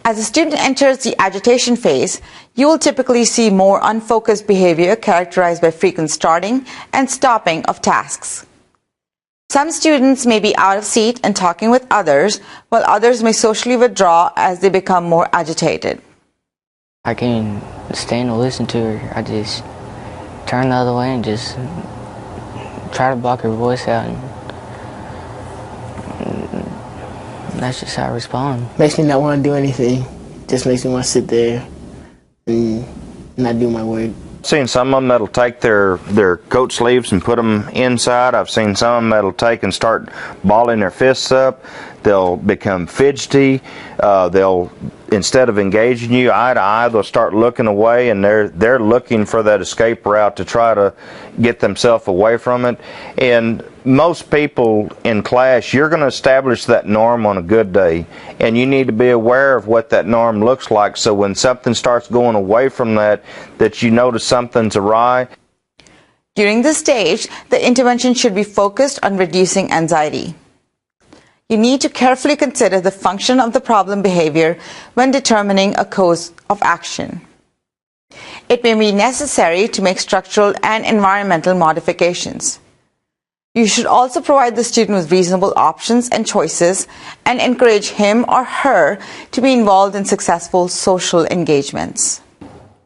As a student enters the agitation phase, you will typically see more unfocused behavior characterized by frequent starting and stopping of tasks. Some students may be out of seat and talking with others, while others may socially withdraw as they become more agitated. I can stand and listen to her. I just turn the other way and just try to block her voice out. And that's just how I respond. Makes me not want to do anything. Just makes me want to sit there and not do my work. I've seen some of them that'll take their coat sleeves and put them inside. I've seen some of them that'll take and start balling their fists up. They'll become fidgety. They'll, instead of engaging you eye to eye, they'll start looking away, and they're looking for that escape route to try to get themselves away from it. And most people in class, you're going to establish that norm on a good day, and you need to be aware of what that norm looks like, so when something starts going away from that you notice something's awry. During this stage, the intervention should be focused on reducing anxiety. You need to carefully consider the function of the problem behavior when determining a course of action. It may be necessary to make structural and environmental modifications. You should also provide the student with reasonable options and choices and encourage him or her to be involved in successful social engagements.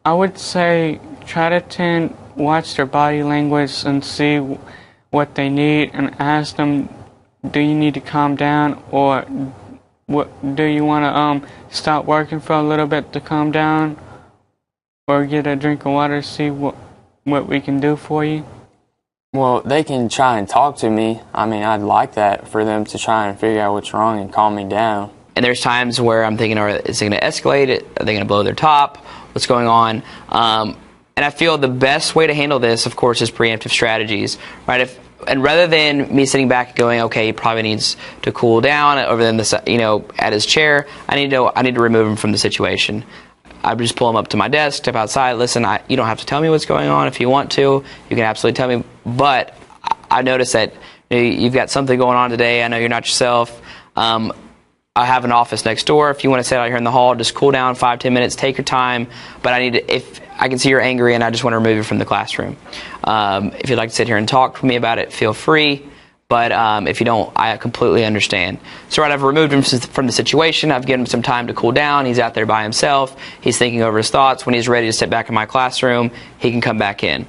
I would say try to watch their body language and see what they need, and ask them, do you need to calm down, or do you want to stop working for a little bit to calm down, or get a drink of water, see what we can do for you? Well, they can try and talk to me. I mean, I'd like that for them to try and figure out what's wrong and calm me down. And there's times where I'm thinking, is it going to escalate? Are they going to blow their top? What's going on? And I feel the best way to handle this, of course, is preemptive strategies, right? And rather than me sitting back and going, okay, he probably needs to cool down over than at his chair, I need to remove him from the situation. I would just pull him up to my desk, step outside. Listen, you don't have to tell me what's going on. If you want to, you can absolutely tell me. But I noticed that you've got something going on today. I know you're not yourself. I have an office next door. If you want to sit out here in the hall, just cool down 5-10 minutes. Take your time. But if I can see you're angry, and I just want to remove you from the classroom. If you'd like to sit here and talk to me about it, feel free. But if you don't, I completely understand. So I've removed him from the situation. I've given him some time to cool down. He's out there by himself. He's thinking over his thoughts. When he's ready to sit back in my classroom, he can come back in.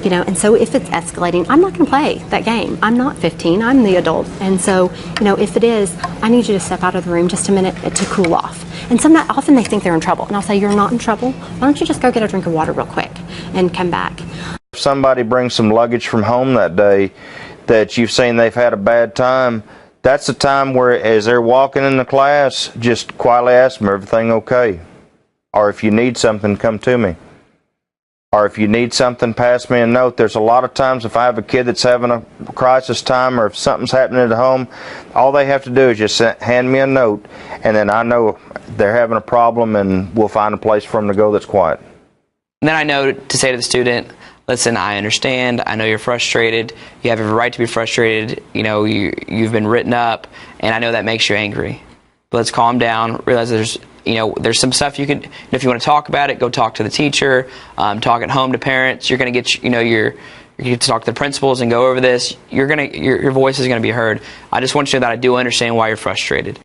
And so if it's escalating, I'm not going to play that game. I'm not 15, I'm the adult. And so, if it is, I need you to step out of the room just a minute to cool off. And often they think they're in trouble. And I'll say, you're not in trouble. Why don't you just go get a drink of water real quick and come back? If somebody brings some luggage from home that day that you've seen they've had a bad time, that's the time where, as they're walking in the class, just quietly ask them, everything okay? Or if you need something, come to me. Or if you need something, pass me a note. There's a lot of times if I have a kid that's having a crisis time, or if something's happening at home, all they have to do is just hand me a note, and then I know they're having a problem, and we'll find a place for them to go that's quiet. And then I know to say to the student, listen, I understand. I know you're frustrated. You have every right to be frustrated. You've been written up, and I know that makes you angry. But let's calm down. Realize there's some stuff you can, if you want to talk about it, go talk to the teacher, talk at home to parents. You're going to get, you get to talk to the principals and go over this. Your voice is going to be heard. I just want you to know that I do understand why you're frustrated.